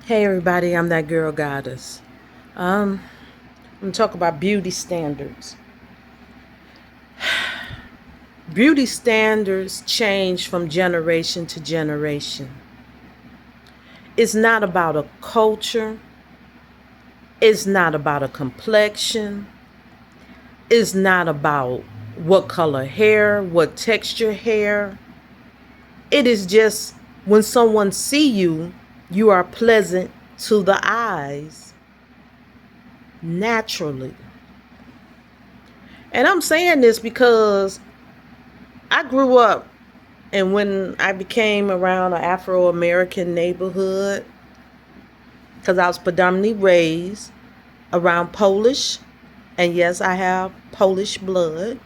Hey everybody, I'm that girl goddess. I'm gonna talk about beauty standards. Beauty standards change from generation to generation. It's not about a culture, it's not about a complexion, it's not about what color hair, what texture hair. It is just when someone see you, you are pleasant to the eyes naturally. And I'm saying this because I grew up, and when I became around an Afro American neighborhood, because I was predominantly raised around Polish, and yes, I have Polish blood.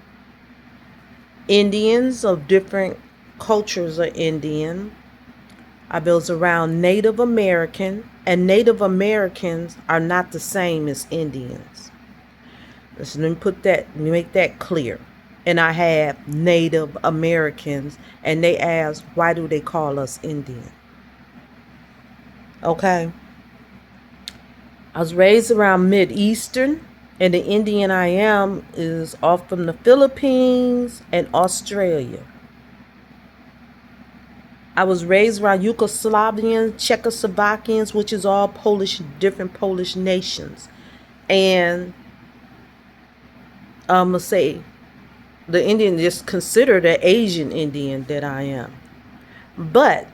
Indians of different cultures are Indian. I was around Native American, and Native Americans are not the same as Indians. Let me make that clear. And I have Native Americans, and they ask, why do they call us Indian? Okay. I was raised around Mid-Eastern, and the Indian I am is off from the Philippines and Australia. I was raised around Yugoslavians, Czechoslovakians, which is all Polish, different Polish nations. And I'm going to say the Indian is considered an Asian Indian that I am. But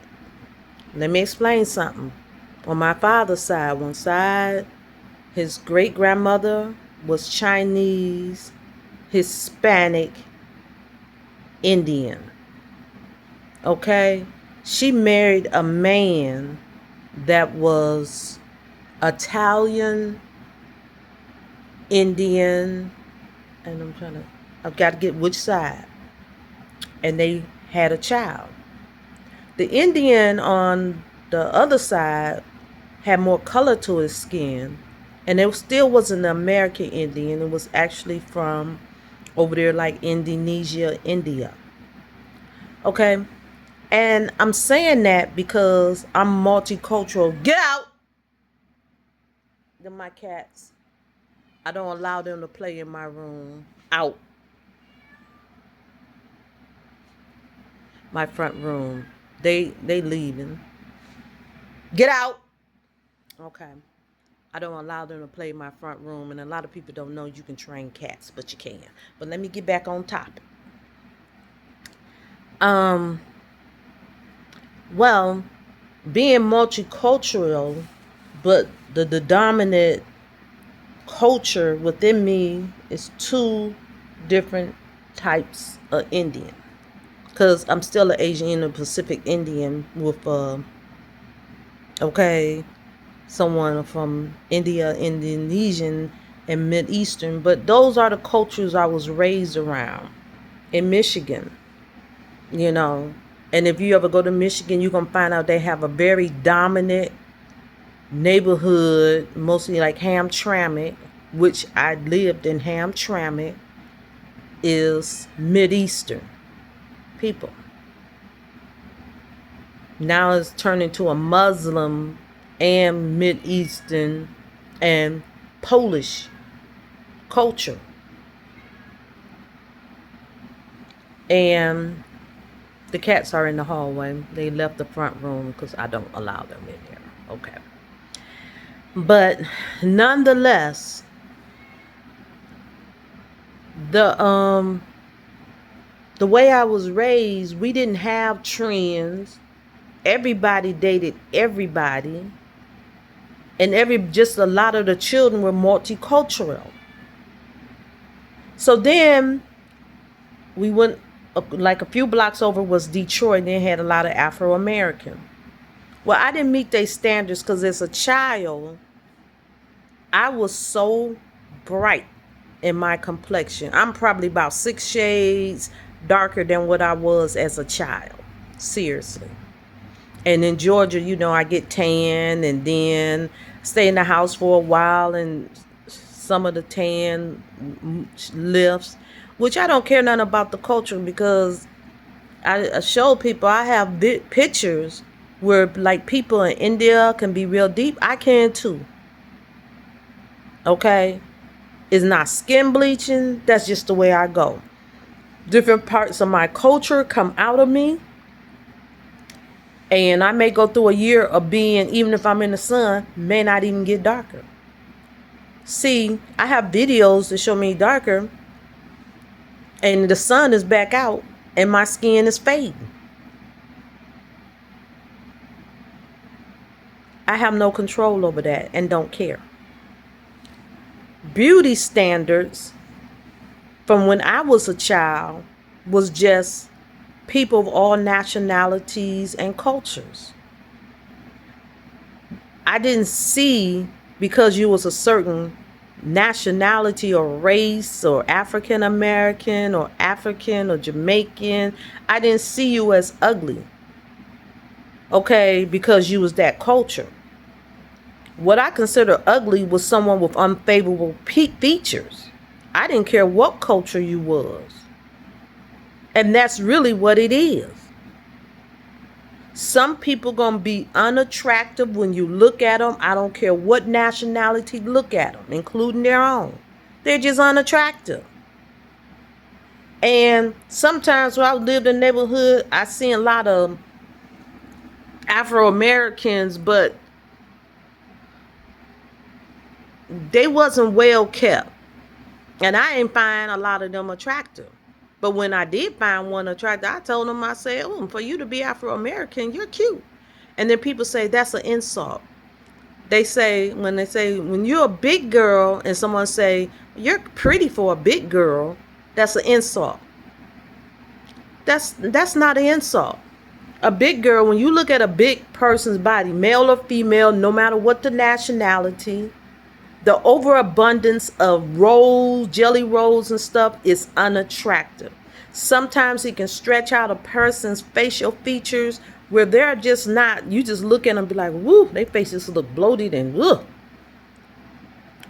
let me explain something. On my father's side, one side, his great grandmother was Chinese, Hispanic, Indian. Okay? She married a man that was Italian, Indian, and I've got to get which side. And they had a child. The Indian on the other side had more color to his skin, and it still wasn't an American Indian. It was actually from over there, like Indonesia, India. Okay, and I'm saying that because I'm multicultural. Get out! They're my cats. I don't allow them to play in my room. Out. My front room. They leaving. Get out! Okay. I don't allow them to play in my front room, and a lot of people don't know you can train cats, but you can. But let me get back on topic. Um, well, being multicultural, but the dominant culture within me is two different types of Indian. Because I'm still an Asian Indo Pacific Indian with okay, someone from India, Indonesian, and Mid-Eastern. But those are the cultures I was raised around in Michigan, you know. And if you ever go to Michigan, you can find out they have a very dominant neighborhood, mostly like Hamtramck, which I lived in Hamtramck, is Mid-Eastern people. Now it's turned into a Muslim and Mid-Eastern and Polish culture. And the cats are in the hallway. They left the front room because I don't allow them in here. Okay. But nonetheless, the way I was raised, we didn't have trends. Everybody dated everybody. And just a lot of the children were multicultural. So then we went like a few blocks over was Detroit, and they had a lot of Afro American. Well, I didn't meet their standards because as a child, I was so bright in my complexion. I'm probably about 6 shades darker than what I was as a child. Seriously. And in Georgia, I get tan and then stay in the house for a while, and some of the tan lifts, which I don't care nothing about the culture because I show people I have pictures where like people in India can be real deep, I can too. Okay? It's not skin bleaching. That's just the way I go. Different parts of my culture come out of me. And I may go through a year of being, even if I'm in the sun, may not even get darker. See, I have videos that show me darker, and the sun is back out, and my skin is fading. I have no control over that and don't care. Beauty standards from when I was a child was just people of all nationalities and cultures. I didn't see because you was a certain nationality or race or African American or African or Jamaican. I didn't see you as ugly. Okay, because you was that culture. What I consider ugly was someone with unfavorable features. I didn't care what culture you was. And that's really what it is. Some people gonna be unattractive when you look at them. I don't care what nationality, look at them, including their own. They're just unattractive. And sometimes when I lived in the neighborhood, I seen a lot of Afro-Americans, but they wasn't well kept. And I ain't find a lot of them attractive. But when I did find one attractive, I told them, I said, oh, for you to be Afro-American, you're cute. And then people say that's an insult. They say, when you're a big girl and someone say, you're pretty for a big girl, that's an insult. That's not an insult. A big girl, when you look at a big person's body, male or female, no matter what the nationality, the overabundance of rolls, jelly rolls and stuff is unattractive. Sometimes it can stretch out a person's facial features where they're just not, you just look at them and be like, woo, their faces look bloated and ugh.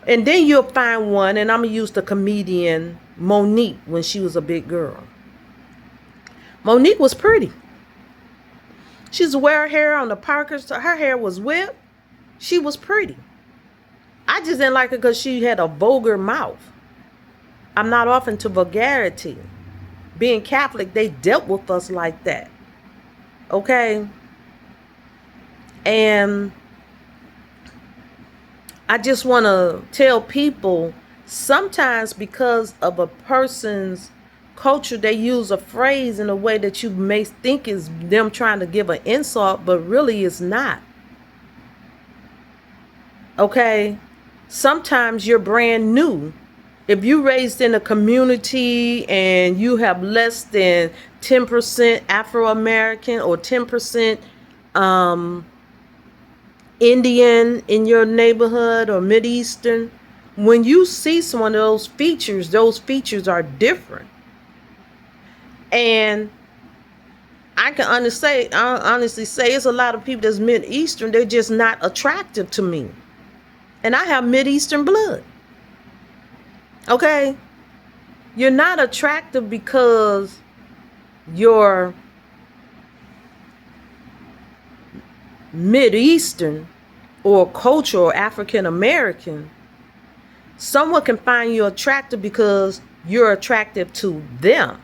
And then you'll find one, and I'm going to use the comedian Monique when she was a big girl. Monique was pretty. She used to wear her hair on the Parkers. Her hair was whipped. She was pretty. I just didn't like her because she had a vulgar mouth. I'm not off into vulgarity. Being Catholic, they dealt with us like that. Okay? And I just want to tell people, sometimes because of a person's culture, they use a phrase in a way that you may think is them trying to give an insult, but really it's not. Okay? Sometimes you're brand new. If you raised in a community and you have less than 10% Afro-American or 10% Indian in your neighborhood or Mideastern, when you see some of those features are different. And I can honestly say it's a lot of people that's Mideastern, they're just not attractive to me. And I have Mideastern blood. Okay? You're not attractive because you're Mideastern or cultural or African American. Someone can find you attractive because you're attractive to them.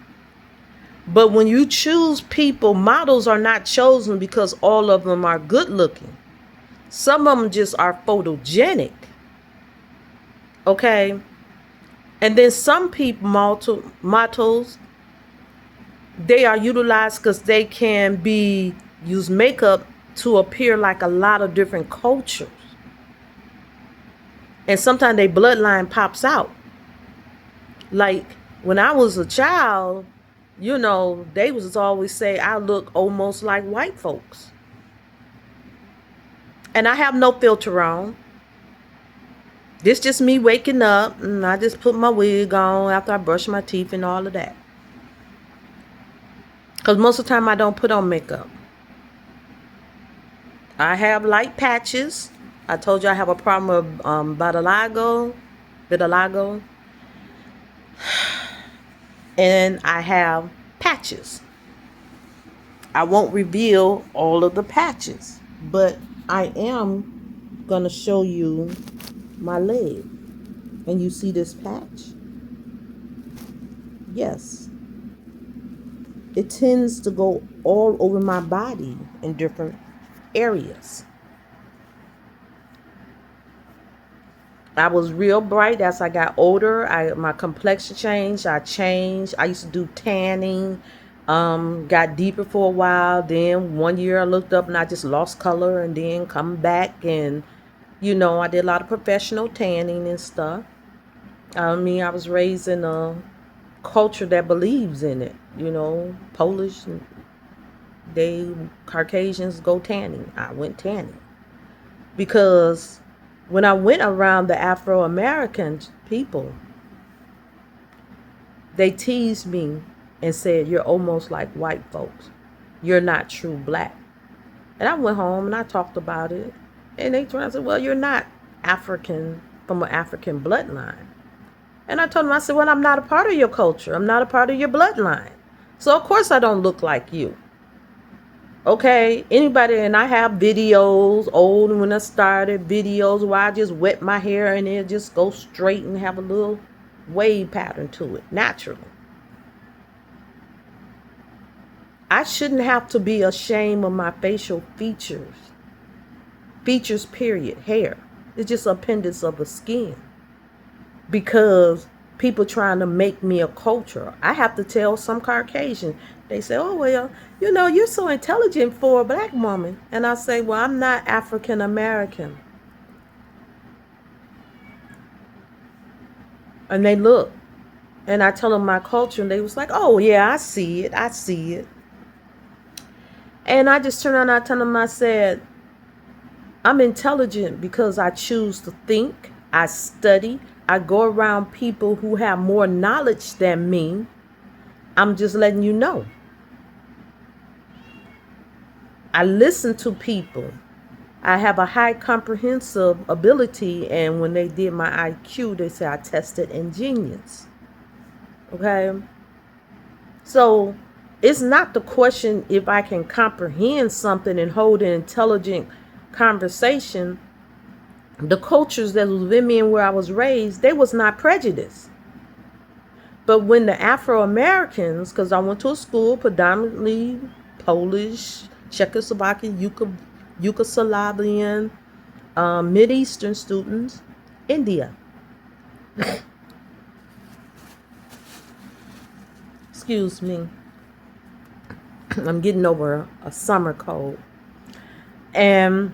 But when you choose people, models are not chosen because all of them are good looking. Some of them just are photogenic. Okay? And then some people, models, they are utilized because they can use makeup to appear like a lot of different cultures. And sometimes their bloodline pops out. Like when I was a child, they was always say I look almost like white folks. And I have no filter on. This just me waking up, and I just put my wig on after I brush my teeth and all of that. Because most of the time I don't put on makeup. I have light patches. I told you I have a problem with vitiligo. And I have patches. I won't reveal all of the patches, but I am gonna show you my leg. And you see this patch? Yes. It tends to go all over my body in different areas. I was real bright as I got older. My complexion changed. I changed. I used to do tanning. Got deeper for a while. Then one year I looked up and I just lost color, and then come back, and I did a lot of professional tanning and stuff. I mean, I was raised in a culture that believes in it. Polish, Caucasians go tanning. I went tanning because when I went around the Afro-American people, they teased me and said, "You're almost like white folks. You're not true black." And I went home and I talked about it. And they turned and said, "Well, you're not African from an African bloodline." And I told them, I said, "Well, I'm not a part of your culture. I'm not a part of your bloodline. So, of course, I don't look like you." Okay, anybody, and I have videos, old when I started, videos where I just wet my hair and it just go straight and have a little wave pattern to it, naturally. I shouldn't have to be ashamed of my facial features. Features, period, hair. It's just appendix of the skin. Because people trying to make me a culture. I have to tell some Caucasian, they say, "Oh, well, you're so intelligent for a black woman." And I say, "Well, I'm not African American." And they look, and I tell them my culture, and they was like, "Oh, yeah, I see it. I see it." And I just turned around and I tell them, I said, "I'm intelligent because I choose to think, I study, I go around people who have more knowledge than me. I'm just letting you know. I listen to people. I have a high comprehensive ability, and when they did my IQ, they said I tested ingenious." Okay? So it's not the question if I can comprehend something and hold an intelligent conversation. The cultures that was within me and where I was raised, they was not prejudiced. But when the Afro-Americans, because I went to a school predominantly Polish, Czechoslovakian, Yugoslavian, Mid-Eastern students, India. Excuse me. I'm getting over a summer cold. And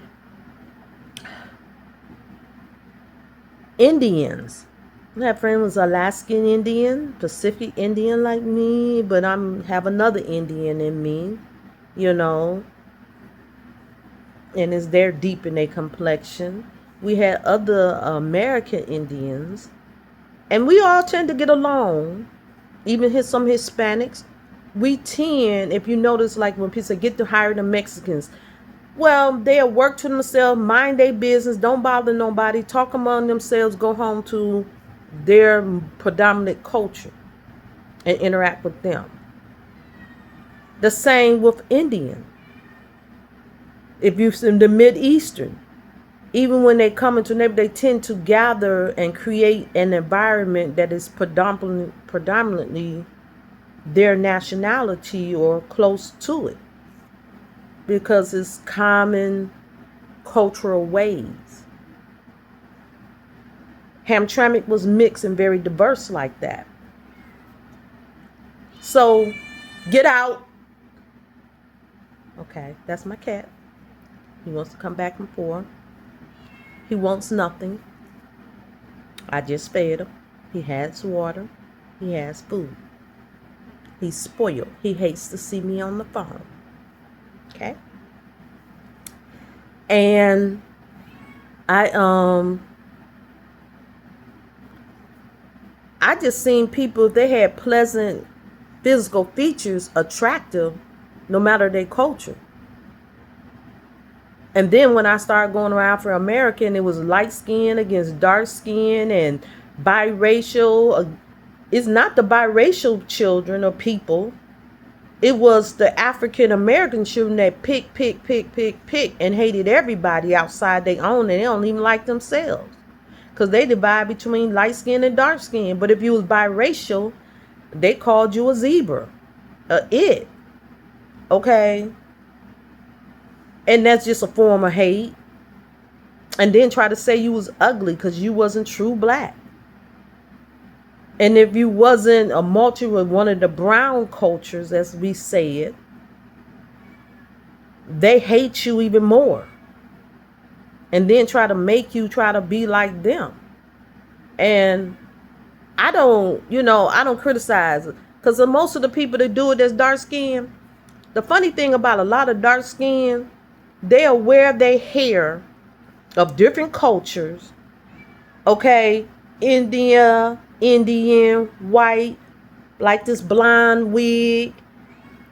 Indians. I have friends was Alaskan Indian, Pacific Indian like me, but have another Indian in me, and it's there deep in their complexion. We had other American Indians, and we all tend to get along. Even some Hispanics, we tend, if you notice, like when people say get to hire the Mexicans, well, they'll work to themselves, mind their business, don't bother nobody, talk among themselves, go home to their predominant culture and interact with them. The same with Indian. If you're in the Mid-Eastern, even when they come into neighborhood, they tend to gather and create an environment that is predominantly their nationality or close to it, because it's common cultural ways. Hamtramck was mixed and very diverse like that. So, get out. Okay, that's my cat. He wants to come back and forth. He wants nothing. I just fed him. He has water. He has food. He's spoiled. He hates to see me on the phone. Okay? And I just seen people, if they had pleasant physical features, attractive, no matter their culture. And then when I started going around for American, it was light skin against dark skin and biracial. It's not the biracial children or people It was the African American children that pick, and hated everybody outside their own, and they don't even like themselves. Because they divide between light skin and dark skin. But if you was biracial, they called you a zebra. It. Okay? And that's just a form of hate. And then try to say you was ugly because you wasn't true black. And if you wasn't a multi with one of the brown cultures, as we say it, they hate you even more. And then try to make you try to be like them. And I don't criticize it. Because most of the people that do it that's dark skin, the funny thing about a lot of dark skin, they'll wear their hair of different cultures. Okay? Indian, white, like this blonde wig.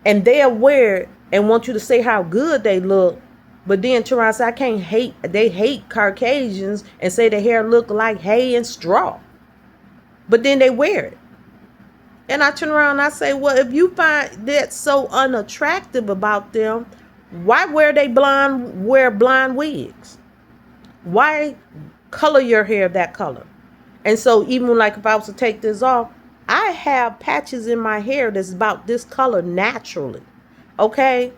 And they'll wear it and want you to say how good they look. But then turn around and say, they hate Caucasians and say their hair look like hay and straw. But then they wear it. And I turn around and I say, well, if you find that so unattractive about them, why wear blonde wigs? Why color your hair that color? And so even like if I was to take this off, I have patches in my hair that's about this color naturally. Okay?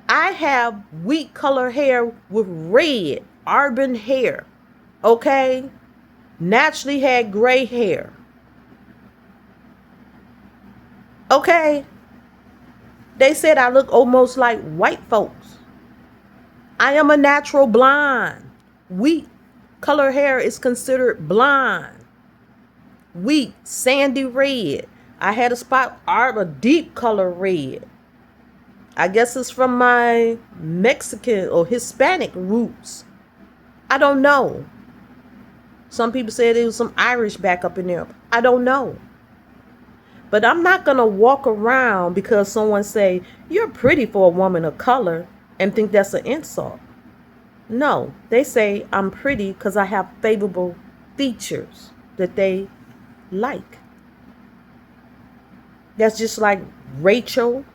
I have wheat color hair with red, auburn hair. Okay? Naturally had gray hair. Okay? They said I look almost like white folks. I am a natural blonde. Wheat color hair is considered blonde. Wheat, sandy red. I had a spot, a deep color red. I guess it's from my Mexican or Hispanic roots. I don't know. Some people said it was some Irish back up in there. I don't know. But I'm not going to walk around because someone say, you're pretty for a woman of color, and think that's an insult. No, they say I'm pretty because I have favorable features that they like. That's just like Rachel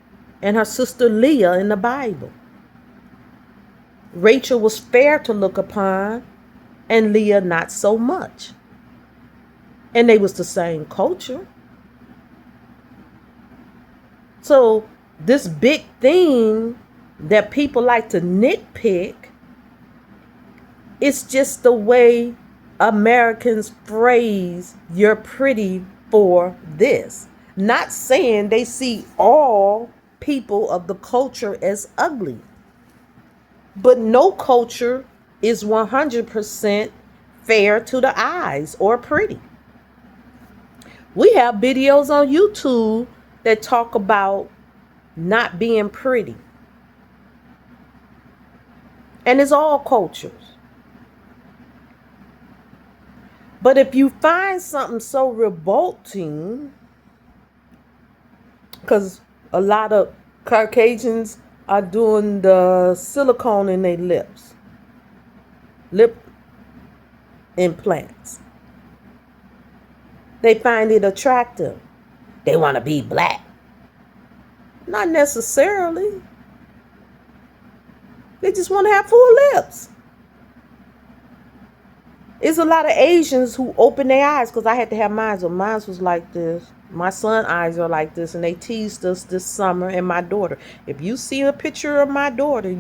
and her sister Leah in the Bible. Rachel was fair to look upon, and Leah not so much. And they was the same culture. So this big thing that people like to nitpick, it's just the way Americans phrase you're pretty for this. Not saying they see all people of the culture as ugly. But no culture is 100% fair to the eyes or pretty. We have videos on YouTube that talk about not being pretty. And it's all cultures. But if you find something so revolting, because a lot of Caucasians are doing the silicone in their lips, lip implants. They find it attractive. They want to be black. Not necessarily. They just want to have full lips. It's a lot of Asians who open their eyes, because I had to have mine. So mine was like this. My son's eyes are like this, and they teased us this summer, and my daughter. If you see a picture of my daughter,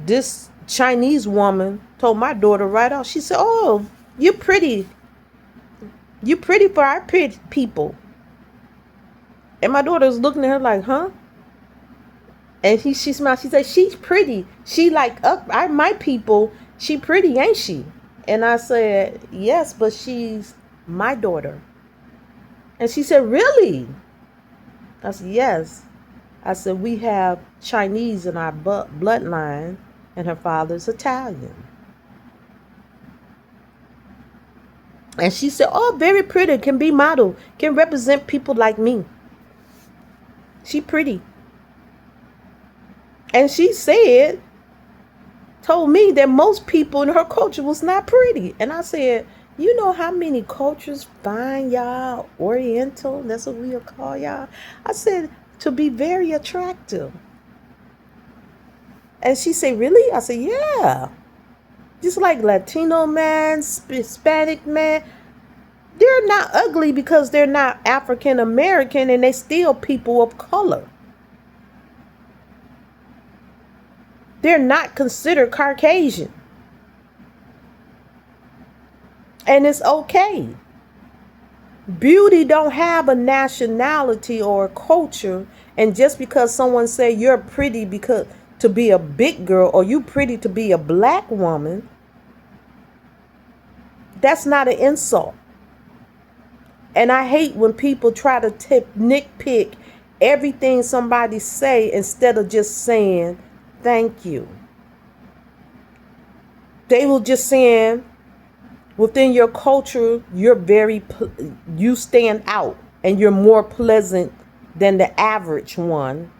this Chinese woman told my daughter right off. She said, "Oh, you're pretty. You're pretty for our pretty people." And my daughter was looking at her like, "Huh?" And she smiled. She said, "She's pretty. She like my people. She pretty, ain't she?" And I said, "Yes, but she's my daughter." And she said, "Really?" I said, "Yes." I said, "We have Chinese in our bloodline, and her father's Italian." And she said, "Oh, very pretty, can be model, can represent people like me. She pretty." And she told me that most people in her culture was not pretty. And I said, "You know how many cultures find y'all Oriental?" That's what we'll call y'all. I said, to be very attractive. And she said, really? I said, yeah. Just like Latino man, Hispanic man, they're not ugly because they're not African American and they still people of color. They're not considered Caucasian. And it's okay. Beauty don't have a nationality or a culture. And just because someone say you're pretty because to be a big girl or you pretty to be a black woman, that's not an insult. And I hate when people try to nitpick everything somebody say instead of just saying thank you. They will just saying within your culture, you stand out and you're more pleasant than the average one.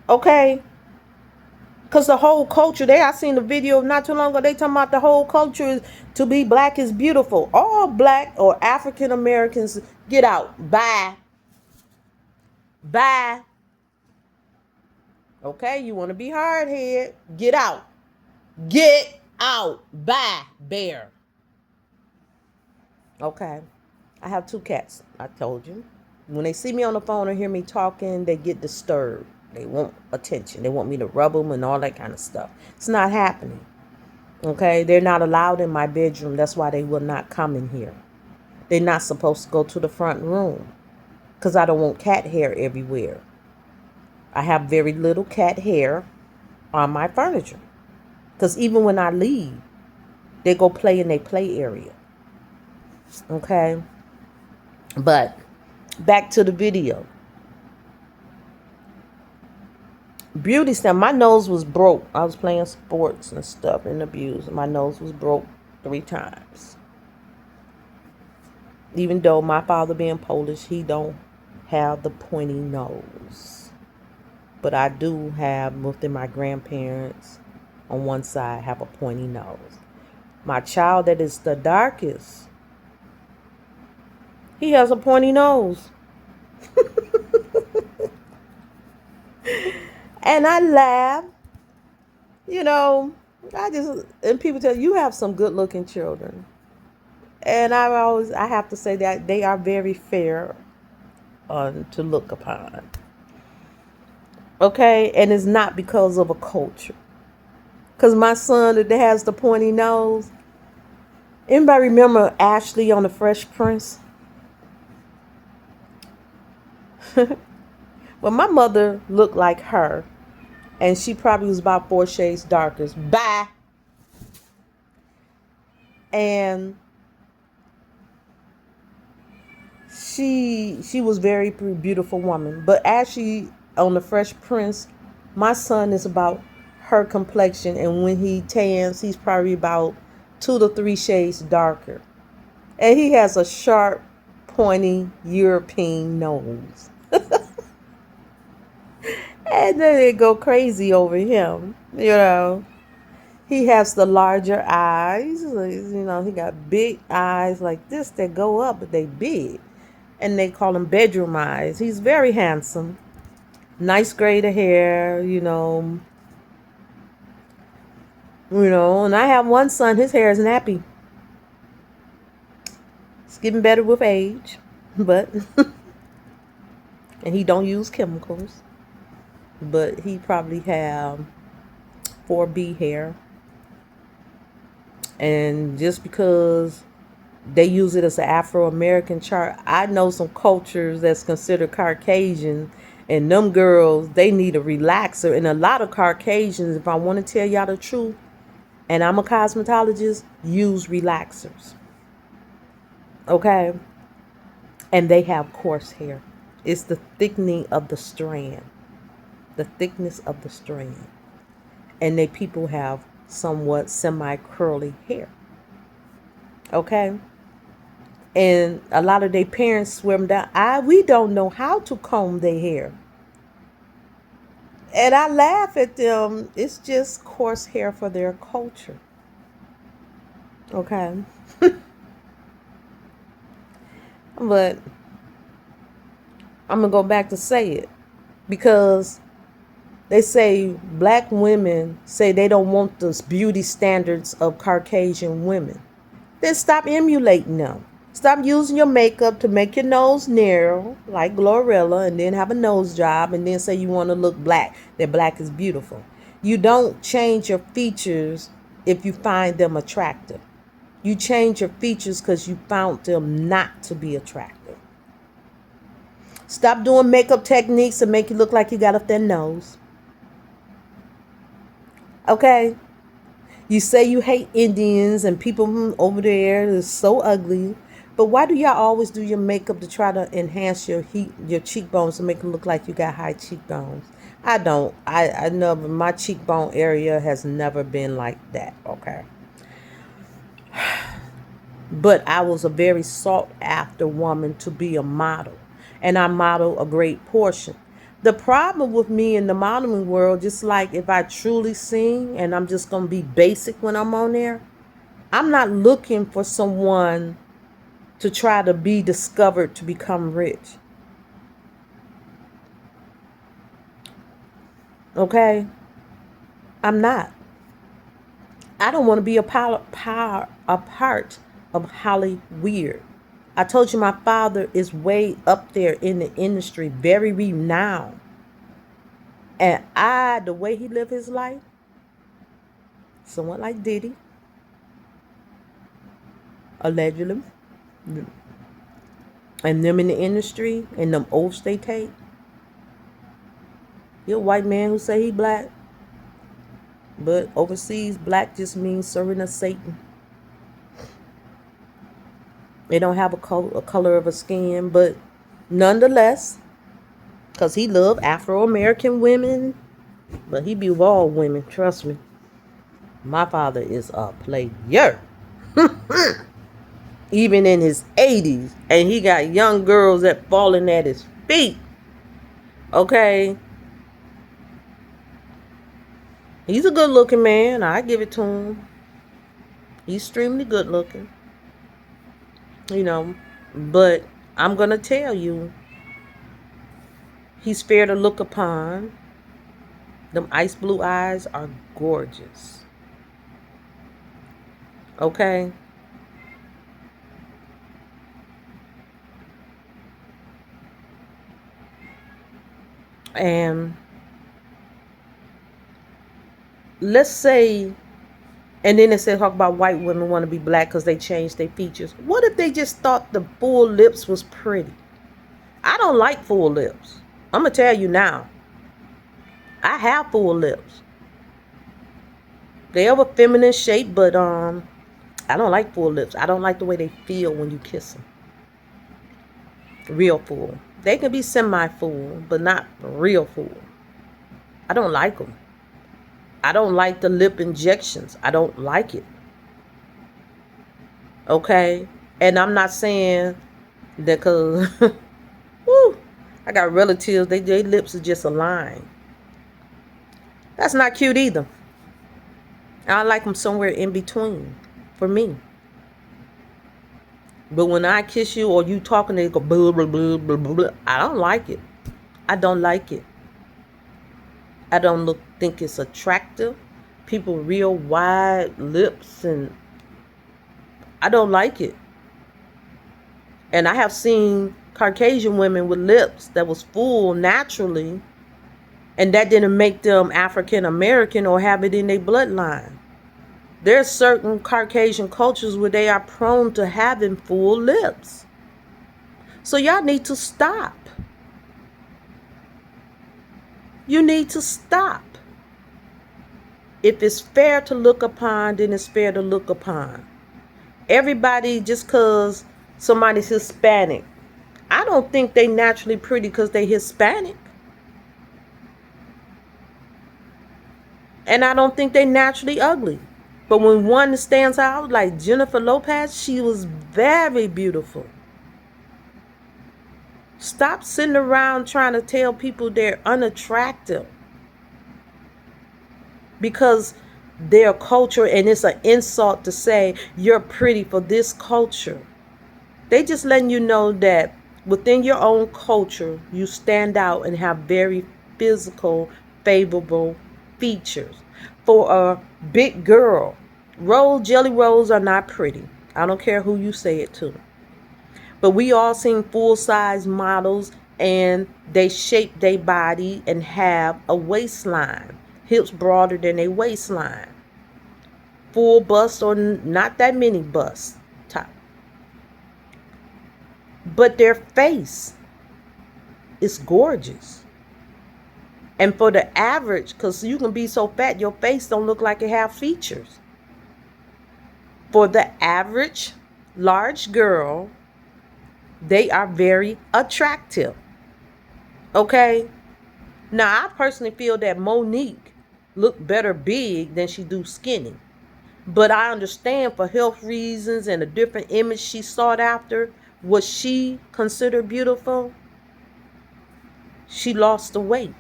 Okay? Because the whole culture, I seen the video not too long ago, they talking about the whole culture is to be black is beautiful. All black or African Americans, get out. Bye. Bye. Okay, you want to be hard head, get out. Get out. Bye, bear. Okay. I have 2 cats, I told you. When they see me on the phone or hear me talking, they get disturbed. They want attention. They want me to rub them and all that kind of stuff. It's not happening. Okay? They're not allowed in my bedroom. That's why they will not come in here. They're not supposed to go to the front room because I don't want cat hair everywhere. I have very little cat hair on my furniture because even when I leave, they go play in their play area. Okay? But back to the video. Beauty stand. My nose was broke. I was playing sports and stuff and abuse. My nose was broke 3 times. Even though my father being Polish, he don't have the pointy nose. But I do have, within my grandparents on one side, have a pointy nose. My child that is the darkest, he has a pointy nose. And I laugh. You know, and people tell you have some good looking children. And I have to say that they are very fair to look upon. Okay? And it's not because of a culture. Because my son that has the pointy nose, anybody remember Ashley on the Fresh Prince? Well, my mother looked like her, and she probably was about 4 shades darker. Bye. And she was very beautiful woman. But Ashley on the Fresh Prince, my son is about her complexion, and when he tans, he's probably about 2 to 3 shades darker. And he has a sharp, pointy European nose. And then they go crazy over him, you know. He has the larger eyes, you know, he got big eyes like this that go up, but they big. And they call him bedroom eyes. He's very handsome. Nice grade of hair, you know. And I have one son, his hair is nappy. It's getting better with age, but, and he don't use chemicals. But he probably have 4B hair. And just because they use it as an Afro-American chart, I know some cultures that's considered Caucasian, and them girls, they need a relaxer. And a lot of Caucasians, if I want to tell y'all the truth, and I'm a cosmetologist, use relaxers. Okay? And they have coarse hair. It's the thickening of the strand. The thickness of the strand. And they people have somewhat semi-curly hair. Okay? And a lot of their parents swear them down. We don't know how to comb their hair. And I laugh at them. It's just coarse hair for their culture. Okay? But I'm going to go back to say it because they say black women say they don't want the beauty standards of Caucasian women. Then stop emulating them. Stop using your makeup to make your nose narrow like Glorilla and then have a nose job and then say you want to look black, that black is beautiful. You don't change your features if you find them attractive. You change your features because you found them not to be attractive. Stop doing makeup techniques that make you look like you got a thin nose. Okay? You say you hate Indians and people over there is so ugly. But why do y'all always do your makeup to try to enhance your cheekbones to make it look like you got high cheekbones? I don't. I never, my cheekbone area has never been like that, okay? But I was a very sought after woman to be a model. And I model a great portion. The problem with me in the modeling world, just like if I truly sing and I'm just going to be basic when I'm on there, I'm not looking for someone to try to be discovered to become rich. Okay? I'm not. I don't want to be a part of Hollywood. I told you my father is way up there in the industry, very renowned. And the way he lived his life, somewhat like Diddy, allegedly, and them in the industry, and them oaths they take. You're a white man who say he black, but overseas, black just means servant of Satan. They don't have a color of a skin, but nonetheless, because he loved Afro-American women, but he be with all women, trust me. My father is a player. Even in his 80s, and he got young girls that falling at his feet. Okay? He's a good looking man. I give it to him. He's extremely good looking. You know, but I'm going to tell you, he's fair to look upon. Them ice blue eyes are gorgeous. Okay? And let's say, and then they say talk about white women want to be black because they changed their features. What if they just thought the full lips was pretty? I don't like full lips. I'm going to tell you now. I have full lips. They have a feminine shape, but I don't like full lips. I don't like the way they feel when you kiss them. Real full. They can be semi-full, but not real full. I don't like them. I don't like the lip injections. I don't like it. Okay? And I'm not saying that because I got relatives, their lips are just aligned. That's not cute either. I like them somewhere in between for me. But when I kiss you or you talking, they go blah, blah, blah, blah, blah. I don't like it. I don't like it. I don't think it's attractive. People real wide lips, and I don't like it. And I have seen Caucasian women with lips that was full naturally, and that didn't make them African American or have it in their bloodline. There's certain Caucasian cultures where they are prone to having full lips. So y'all need to stop. You need to stop. If it's fair to look upon, then it's fair to look upon. Everybody, just because somebody's Hispanic, I don't think they naturally pretty because they Hispanic. And I don't think they naturally ugly. But when one stands out, like Jennifer Lopez, she was very beautiful. Stop sitting around trying to tell people they're unattractive because their culture, and it's an insult to say you're pretty for this culture. They just letting you know that within your own culture, you stand out and have very physical, favorable features. For a big girl, jelly rolls are not pretty. I don't care who you say it to. But we all seen full-size models and they shape their body and have a waistline, hips broader than their waistline, full bust or not that many busts top. But their face is gorgeous. And for the average, because you can be so fat, your face don't look like it have features. For the average large girl, they are very attractive. Okay? Now, I personally feel that Monique look better big than she do skinny. But I understand for health reasons and a different image she sought after, was she considered beautiful? She lost the weight.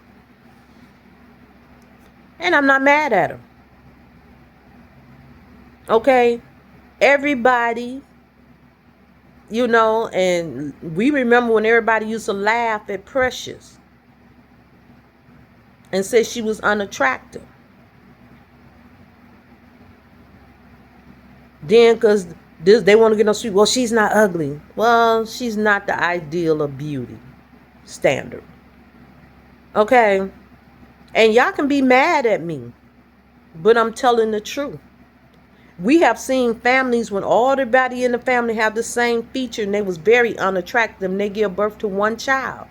And I'm not mad at her. Okay? Everybody, and we remember when everybody used to laugh at Precious and say she was unattractive. Then, because they want to get on street, well, she's not ugly. Well, she's not the ideal of beauty standard. Okay? And y'all can be mad at me, but I'm telling the truth. We have seen families when all the body in the family have the same feature and they was very unattractive and they give birth to one child.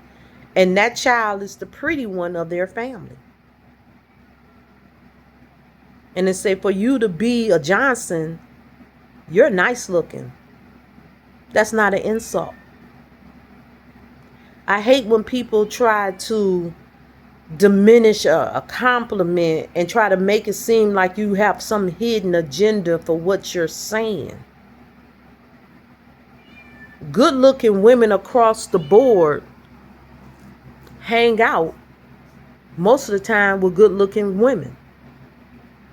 And that child is the pretty one of their family. And they say for you to be a Johnson, you're nice looking. That's not an insult. I hate when people try to diminish a compliment and try to make it seem like you have some hidden agenda for what you're saying. Good looking women across the board hang out most of the time with good looking women.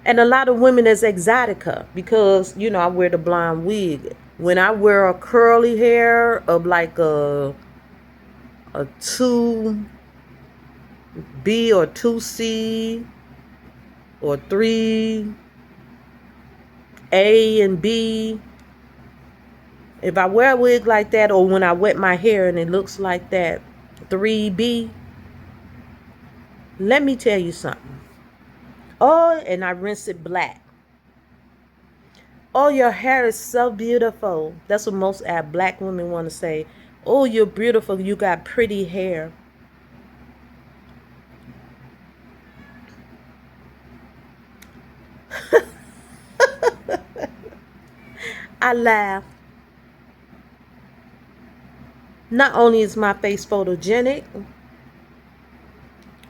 And a lot of women is exotica because, I wear the blonde wig. When I wear a curly hair of like a 2B or 2C or 3A and B, if I wear a wig like that, or when I wet my hair and it looks like that 3B, let me tell you something. Oh, and I rinse it black. Oh, your hair is so beautiful. That's what most black women want to say. Oh, you're beautiful. You got pretty hair. I laugh. Not only is my face photogenic,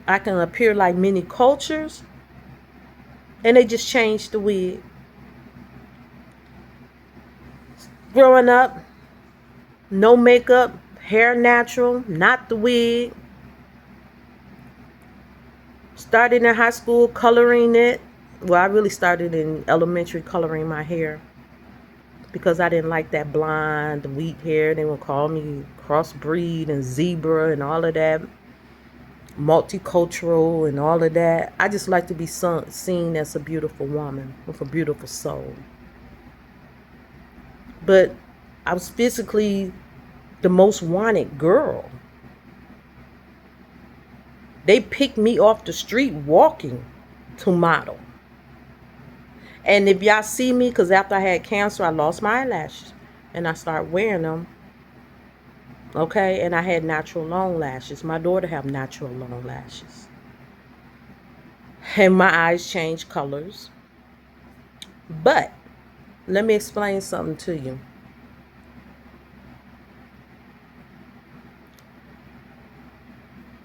I can appear like many cultures, and they just changed the wig. Growing up, no makeup, hair natural, not the wig. Started in high school coloring it. Well, I really started in elementary coloring my hair because I didn't like that blonde, wheat hair. They would call me crossbreed and zebra and all of that. Multicultural and all of that. I just like to be seen as a beautiful woman with a beautiful soul. But I was physically the most wanted girl. They picked me off the street walking to model. And if y'all see me, because after I had cancer, I lost my eyelashes. And I started wearing them. Okay? And I had natural long lashes. My daughter have natural long lashes. And my eyes changed colors. But let me explain something to you.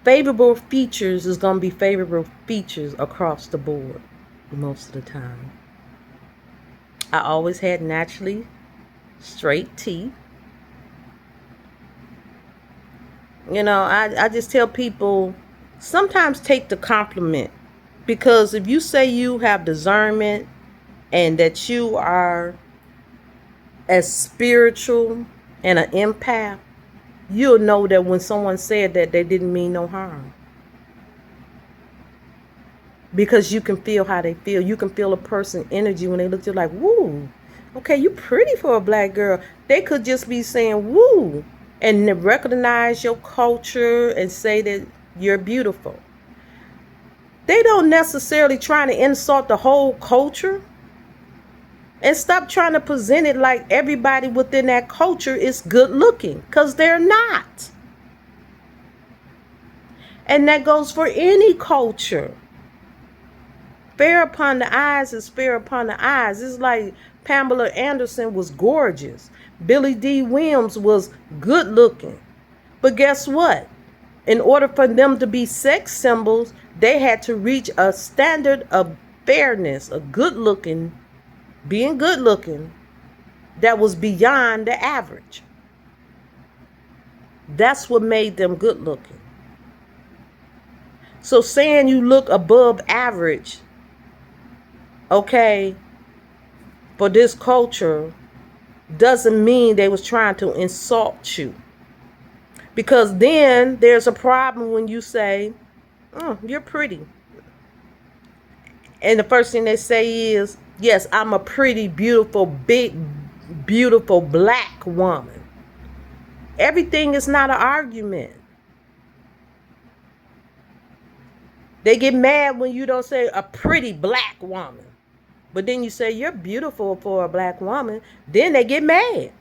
Favorable features is going to be favorable features across the board most of the time. I always had naturally straight teeth. I just tell people, sometimes take the compliment. Because if you say you have discernment and that you are as spiritual and an empath, you'll know that when someone said that, they didn't mean no harm. Because you can feel how they feel. You can feel a person's energy when they look at you like, woo, okay, you pretty for a black girl. They could just be saying woo and recognize your culture and say that you're beautiful. They don't necessarily try to insult the whole culture. And stop trying to present it like everybody within that culture is good looking, because they're not. And that goes for any culture. Fair upon the eyes is fair upon the eyes. It's like Pamela Anderson was gorgeous. Billy Dee Williams was good looking. But guess what? In order for them to be sex symbols, they had to reach a standard of fairness, a good looking, being good looking, that was beyond the average. That's what made them good looking. So saying you look above average, okay, for this culture, doesn't mean they was trying to insult you. Because then there's a problem when you say, oh, you're pretty. And the first thing they say is, yes, I'm a pretty, beautiful, big, beautiful black woman. Everything is not an argument. They get mad when you don't say a pretty black woman. But then you say you're beautiful for a black woman. Then they get mad.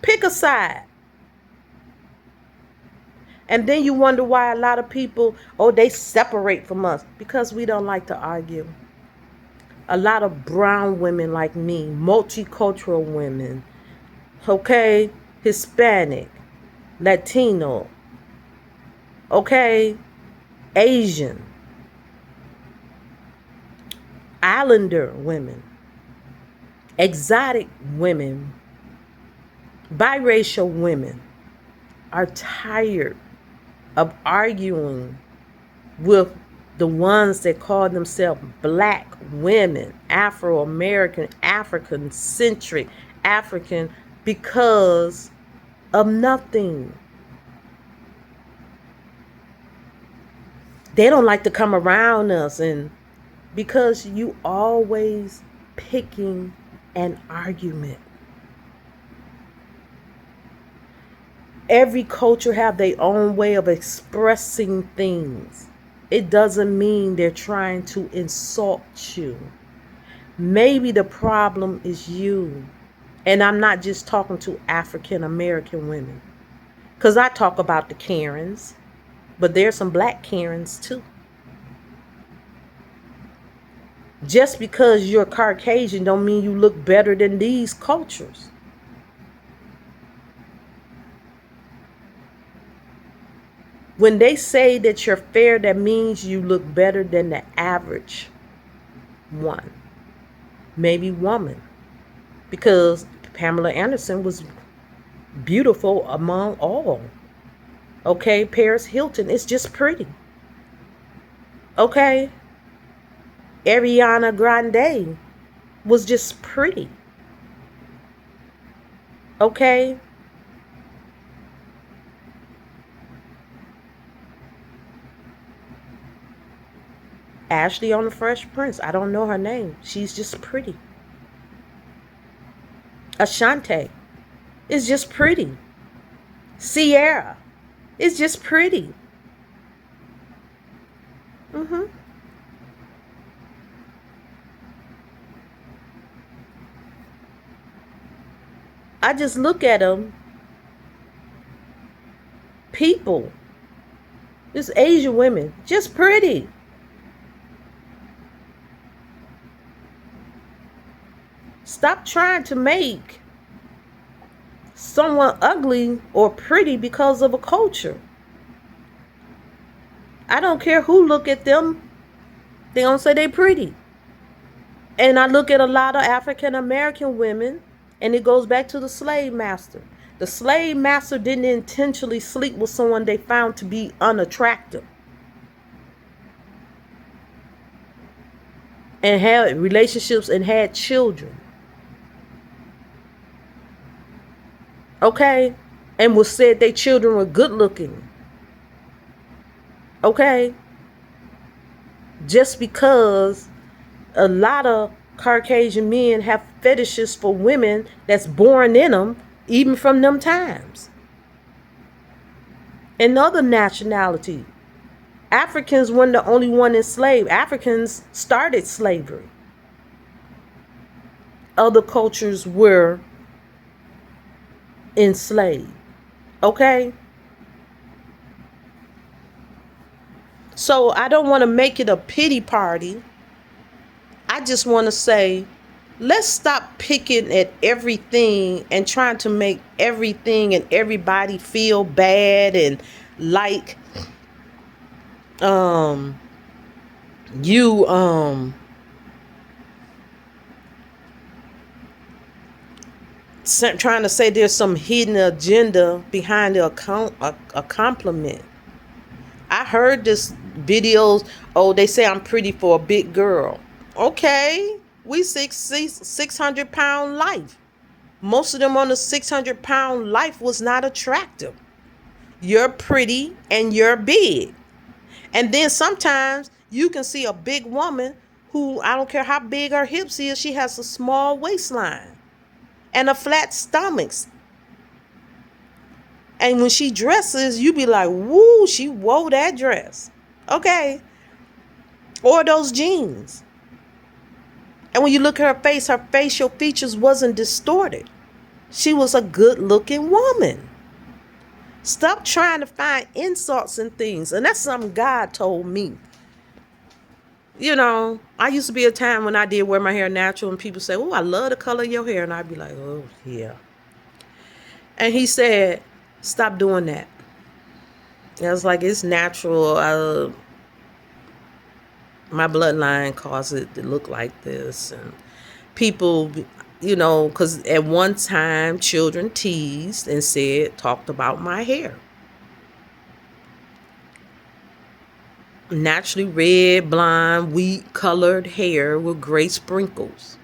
Pick a side. And then you wonder why a lot of people, they separate from us. Because we don't like to argue. A lot of brown women like me, multicultural women, okay, Hispanic, Latino, okay, Asian, Islander women, exotic women, biracial women are tired of arguing with the ones that call themselves black women, Afro-American, African-centric, African, because of nothing. They don't like to come around us, and because you always picking an argument. Every culture have their own way of expressing things. It doesn't mean they're trying to insult you. Maybe the problem is you. And I'm not just talking to African American women, because I talk about the Karens, but there's some black Karens too. Just because you're Caucasian don't mean you look better than these cultures. When they say that you're fair, that means you look better than the average one, maybe woman. Because Pamela Anderson was beautiful among all. Okay, Paris Hilton is just pretty. Okay, Ariana Grande was just pretty. Okay, Ashley on the Fresh Prince, I don't know her name. She's just pretty. Ashante is just pretty. Sierra is just pretty. I just look at them. People, just Asian women, just pretty. Stop trying to make someone ugly or pretty because of a culture. I don't care who look at them. They don't say they pretty. And I look at a lot of African American women, and it goes back to the slave master. The slave master didn't intentionally sleep with someone they found to be unattractive and had relationships and had children. Okay? and was said their children were good looking. Okay? Just because a lot of Caucasian men have fetishes for women that's born in them, even from them times. And other nationality, Africans weren't the only one enslaved. Africans started slavery. Other cultures were enslaved. Okay? So I don't want to make it a pity party. I just want to say, let's stop picking at everything and trying to make everything and everybody feel bad and like you trying to say there's some hidden agenda behind a compliment. I heard this videos, oh, they say I'm pretty for a big girl. Okay, we 600-pound life. Most of them on the 600-pound life was not attractive. You're pretty and you're big. And then sometimes you can see a big woman who, I don't care how big her hips is, she has a small waistline and a flat stomach. And when she dresses, you be like, woo, she wore that dress. Okay. Or those jeans. And when you look at her facial features wasn't distorted. She was a good looking woman. Stop trying to find insults and things. And that's something God told me. You know, I used to be a time when I did wear my hair natural and people say, oh, I love the color of your hair. And I'd be like, oh, yeah. And he said, stop doing that. I was like, it's natural. My bloodline caused it to look like this. And people, you know, because at one time children teased and talked about my hair. Naturally red, blonde, wheat colored hair with gray sprinkles.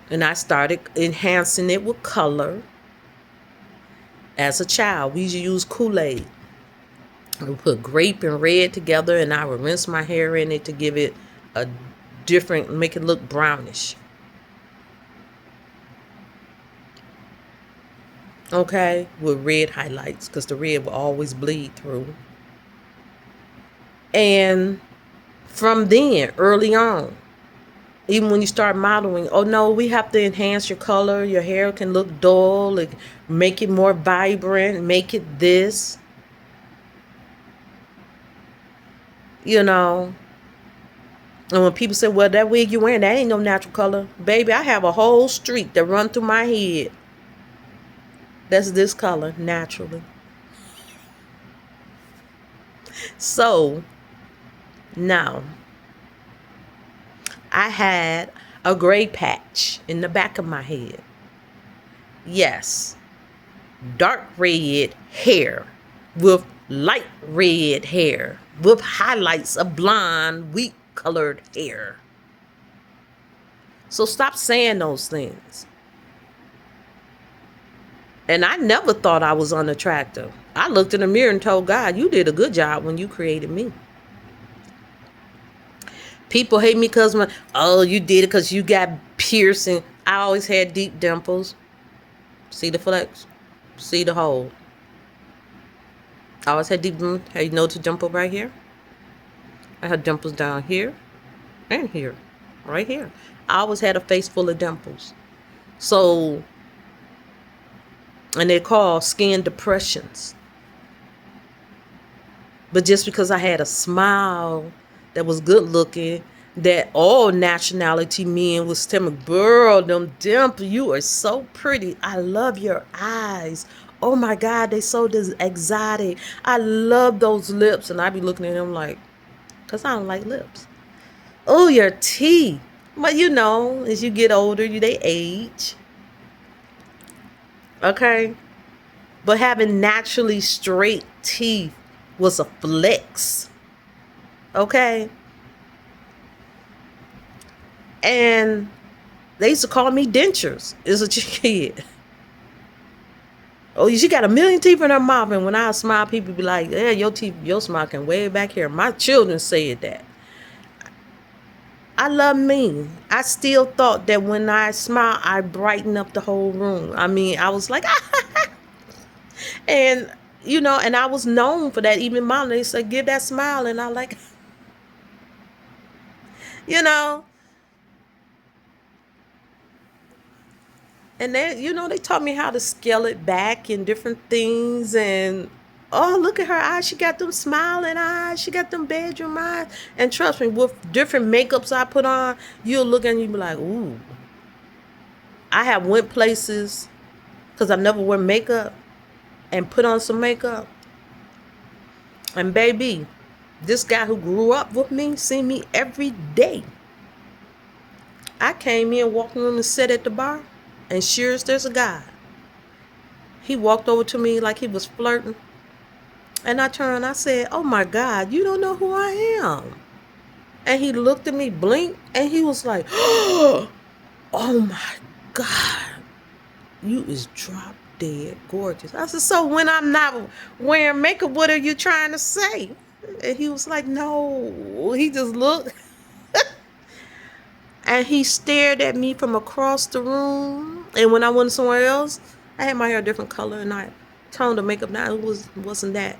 And I started enhancing it with color. As a child, we used to use Kool-Aid. We put grape and red together, and I would rinse my hair in it to give it a different, make it look brownish. Okay, with red highlights, because the red will always bleed through. And from then, early on, even when you start modeling, oh no, we have to enhance your color. Your hair can look dull, like make it more vibrant, make it this. You know. And when people say, well, that wig you're wearing, that ain't no natural color. Baby, I have a whole streak that run through my head. That's this color, naturally. So, now, I had a gray patch in the back of my head. Yes, dark red hair with light red hair with highlights of blonde, wheat colored hair. So stop saying those things. And I never thought I was unattractive. I looked in the mirror and told God, you did a good job when you created me. People hate me because, you did it because you got piercing. I always had deep dimples. See the flex? See the hole? I always had deep dimples. Hey, you know the dimple right here? I had dimples down here and here. Right here. I always had a face full of dimples. So, and they're called skin depressions. But just because I had a smile that was good looking, that all nationality men was telling me, girl, them dimples, you are so pretty. I love your eyes. Oh my God, they so exotic. I love those lips. And I be looking at them like, because I don't like lips. Oh, your teeth. But you know, as you get older, they age. Okay? But having naturally straight teeth was a flex. Okay? And they used to call me dentures as a kid. Oh, she got a million teeth in her mouth. And when I smile, people be like, yeah, your teeth, your smile can way back here. My children said that. I love me. I still thought that when I smile, I brighten up the whole room. I mean, I was like, and you know, and I was known for that. Even mom, they said, give that smile. And I like, you know, and they, you know, they taught me how to scale it back and different things. And oh, look at her eyes. She got them smiling eyes. She got them bedroom eyes. And trust me, with different makeups I put on, you'll look and you'll be like, ooh. I have went places because I never wear makeup and put on some makeup. And baby, this guy who grew up with me, see me every day. I came in, walked in the room and sat at the bar. And sure as there's a guy, he walked over to me like he was flirting. And I turned, I said, oh my God, you don't know who I am. And he looked at me, blinked, and he was like, oh my God, you is drop dead gorgeous. I said, so when I'm not wearing makeup, what are you trying to say? And he was like, no. He just looked. And he stared at me from across the room. And when I went somewhere else, I had my hair a different color and I toned the makeup down. It wasn't that.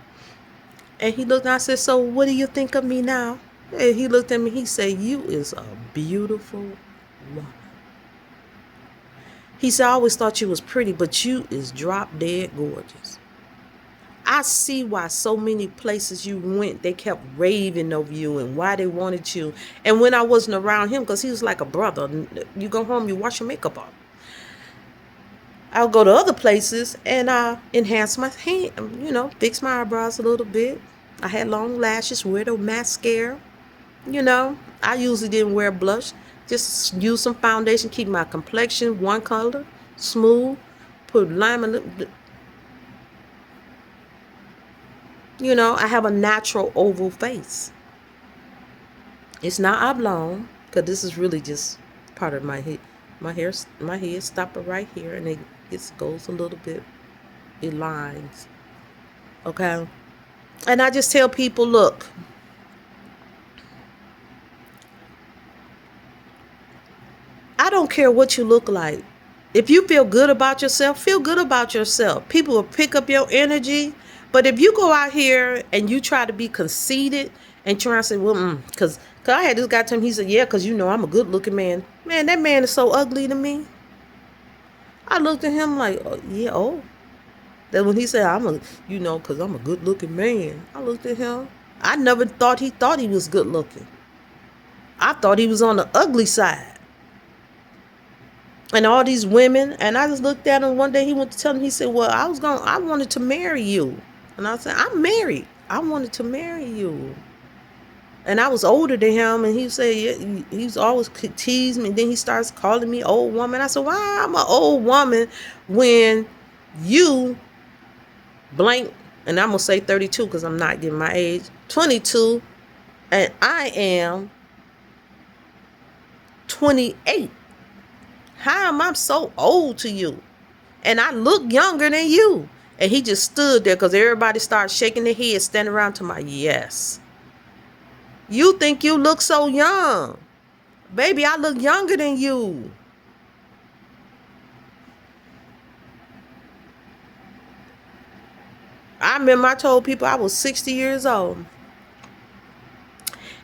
And he looked and I said, so what do you think of me now? And he looked at me, he said, you is a beautiful woman. He said, I always thought you was pretty, but you is drop dead gorgeous. I see why so many places you went, they kept raving over you and why they wanted you. And when I wasn't around him, because he was like a brother, you go home, you wash your makeup off. I'll go to other places and I enhance my hair, you know, fix my eyebrows a little bit. I had long lashes, wear the mascara. You know, I usually didn't wear blush. Just use some foundation, keep my complexion one color, smooth, put lime in it. You know, I have a natural oval face. It's not oblong, because this is really just part of my head. My head stop it right here, and it goes a little bit, it lines. Okay? And I just tell people, look, I don't care what you look like. If you feel good about yourself, feel good about yourself. People will pick up your energy. But if you go out here and you try to be conceited and try to say, well, because I had this guy tell me, he said, yeah, because you know I'm a good looking man. Man, that man is so ugly to me. I looked at him like, oh, yeah, oh. Then when he said, because I'm a good looking man. I looked at him. I never thought he was good looking. I thought he was on the ugly side. And all these women, and I just looked at him one day, he went to tell me, he said, well, I wanted to marry you. And I said, I'm married. I wanted to marry you. And I was older than him, and he said, yeah, he's always tease me. Then he starts calling me old woman. I said, why I'm an old woman when you blank, and I'm going to say 32 because I'm not getting my age, 22, and I am 28. How am I so old to you? And I look younger than you. And he just stood there because everybody started shaking their head, standing around to my yes. You think you look so young. Baby, I look younger than you. I remember I told people I was 60 years old.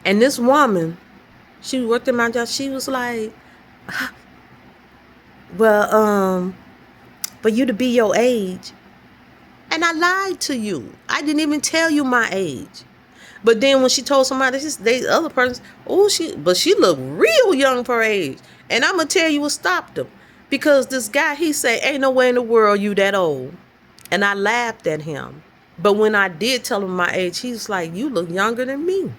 And this woman, she worked in my job. She was like, well, for you to be your age. And I lied to you. I didn't even tell you my age. But then when she told somebody, the other person, but she looked real young for her age. And I'm going to tell you what stopped them. Because this guy, he said, ain't no way in the world you that old. And I laughed at him. But when I did tell him my age, he was like, you look younger than me.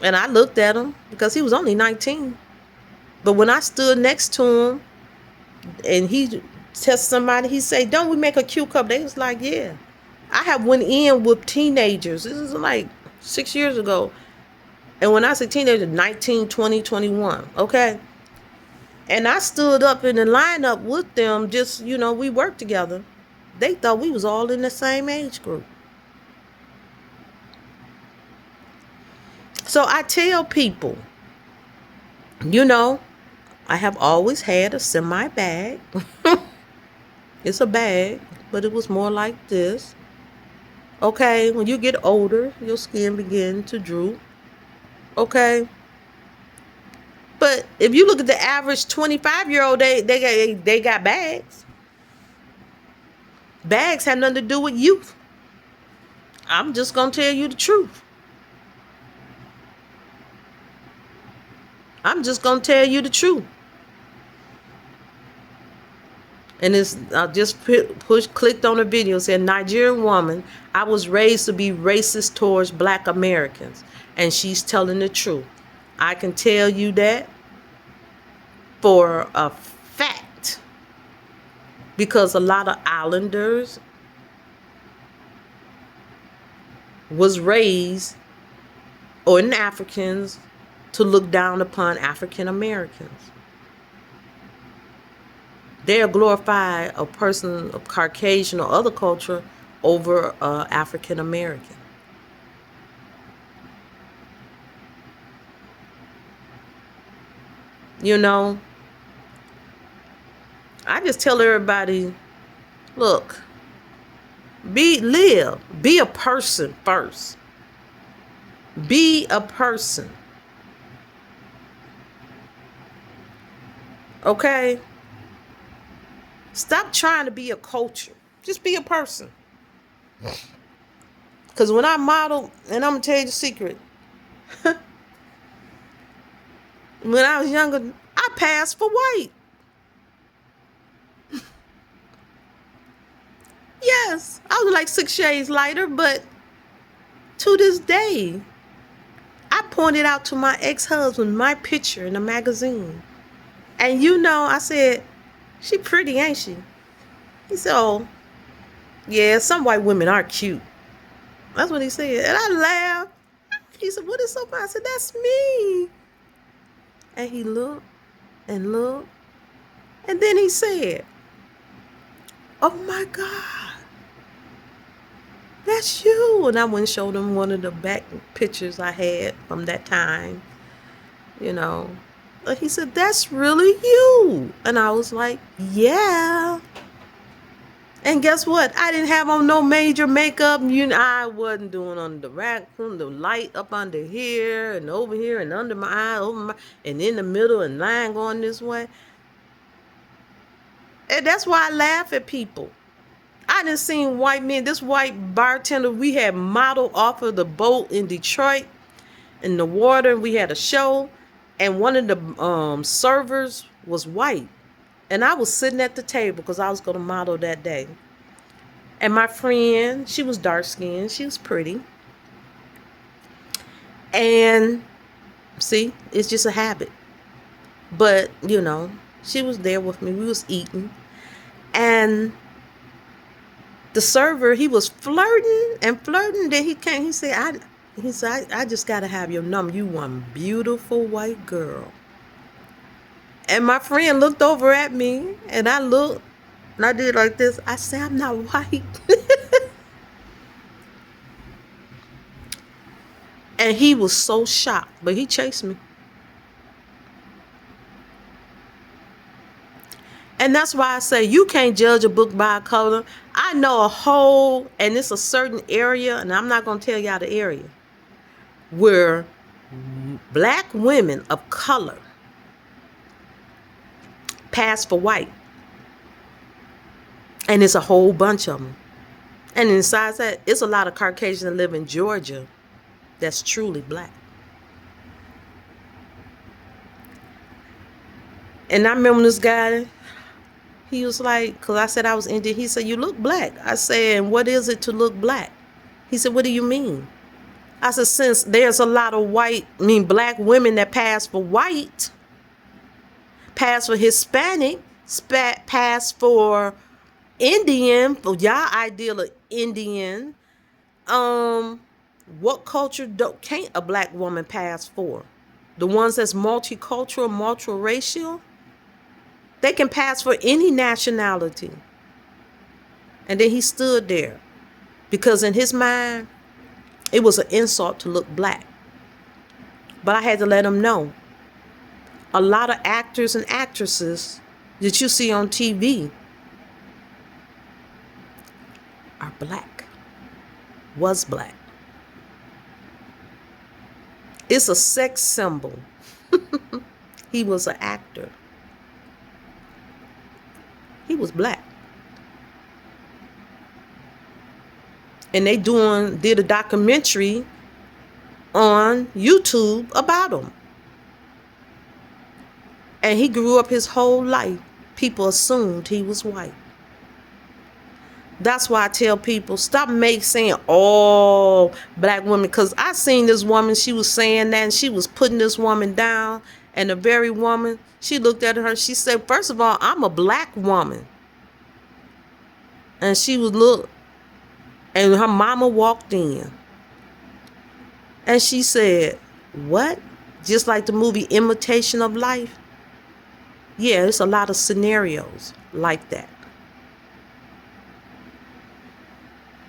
And I looked at him because he was only 19. But when I stood next to him and he tells somebody, he said, don't we make a cue cup? They was like, yeah. I have went in with teenagers. This is like 6 years ago. And when I say teenagers, 19, 20, 21. Okay. And I stood up in the lineup with them, just, we worked together. They thought we was all in the same age group. So I tell people, I have always had a semi bag. It's a bag, but it was more like this. Okay, when you get older, your skin begin to droop. Okay. But if you look at the average 25-year-old, they got bags. Bags have nothing to do with youth. I'm just gonna tell you the truth. I'm just gonna tell you the truth. And it's I just clicked on a video saying, Nigerian woman, I was raised to be racist towards black Americans. And she's telling the truth. I can tell you that for a fact. Because a lot of islanders was raised, or in Africans, to look down upon African Americans. They'll glorify a person of Caucasian or other culture over African American. I just tell everybody, look, be a person first. Be a person. Okay? Stop trying to be a culture. Just be a person. Because when I model, and I'm going to tell you the secret, when I was younger, I passed for white. Yes, I was like 6 shades lighter, but to this day, I pointed out to my ex-husband my picture in a magazine. And I said, she pretty, ain't she? He said, oh, yeah, some white women are cute. That's what he said. And I laughed. He said, what is so funny? I said, that's me. And he looked and looked. And then he said, oh my God, that's you. And I went and showed him one of the back pictures I had from that time. But he said, that's really you. And I was like, yeah. And guess what? I didn't have on no major makeup. I wasn't doing on the rack, from the light up under here and over here and under my eye, and in the middle and line going this way. And that's why I laugh at people. I done seen white men. This white bartender we had modeled off of the boat in Detroit in the water. We had a show, and one of the servers was white. And I was sitting at the table because I was going to model that day. And my friend, she was dark skinned. She was pretty. And see, it's just a habit. But, she was there with me. We was eating. And the server, he was flirting and flirting. Then he came. He said, I just got to have your number. You one beautiful white girl. And my friend looked over at me, and I looked, and I did like this. I said, I'm not white. And he was so shocked, but he chased me. And that's why I say you can't judge a book by a cover. I know and it's a certain area, and I'm not going to tell y'all the area, where black women of color pass for white. And it's a whole bunch of them. And besides that, it's a lot of Caucasians that live in Georgia that's truly black. And I remember this guy, he was like, because I said I was Indian, he said, you look black. I said, and what is it to look black? He said, what do you mean? I said, since there's a lot of black women that pass for white, pass for Hispanic, pass for Indian, for y'all ideal of Indian, what culture can't a black woman pass for? The ones that's multicultural, multiracial? They can pass for any nationality. And then he stood there because in his mind, it was an insult to look black. But I had to let him know. A lot of actors and actresses that you see on TV are black, was black. It's a sex symbol. He was an actor. He was black. And they did a documentary on YouTube about him. And he grew up his whole life. People assumed he was white. That's why I tell people, stop saying all black women. Because I seen this woman, she was saying that, and she was putting this woman down. And the very woman, she looked at her, she said, first of all, I'm a black woman. And she would look, and her mama walked in. And she said, what? Just like the movie Imitation of Life? Yeah, it's a lot of scenarios like that.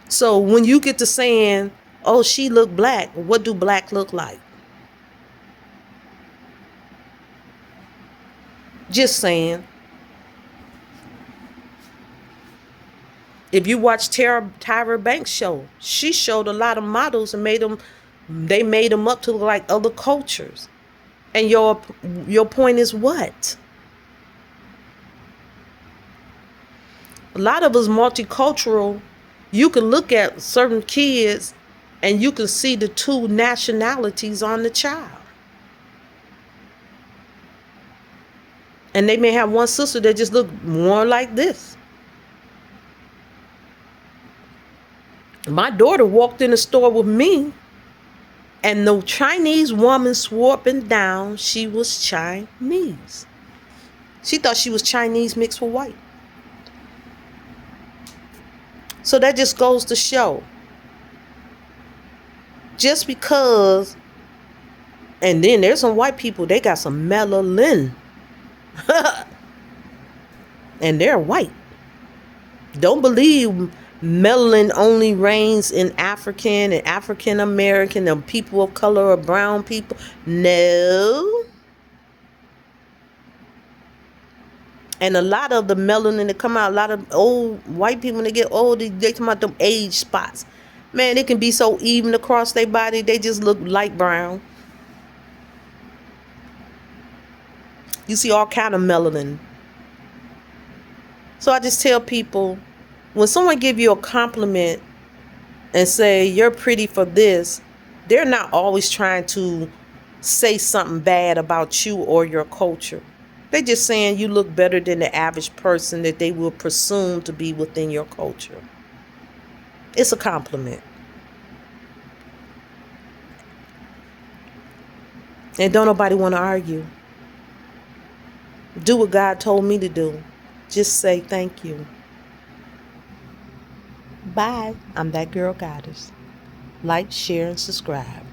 So when you get to saying, oh, she look black, what do black look like? Just saying. If you watch Tyra Banks' show, she showed a lot of models and they made them up to look like other cultures. And your point is what? A lot of us multicultural. You can look at certain kids and you can see the two nationalities on the child. And they may have one sister that just look more like this. My daughter walked in the store with me, and the Chinese woman swore up and down she was Chinese. She thought she was Chinese mixed with white. So that just goes to show, just because, and then there's some white people, they got some melanin. And they're white. Don't believe melanin only reigns in African and African American and people of color or brown people. No. And a lot of the melanin that come out, a lot of old white people, when they get old, they come out them age spots. Man, it can be so even across their body, they just look light brown. You see all kind of melanin. So I just tell people, when someone give you a compliment and say, you're pretty for this, they're not always trying to say something bad about you or your culture. They're just saying you look better than the average person that they will presume to be within your culture. It's a compliment. And don't nobody want to argue. Do what God told me to do. Just say thank you. Bye. I'm that girl goddess. Like, share, and subscribe.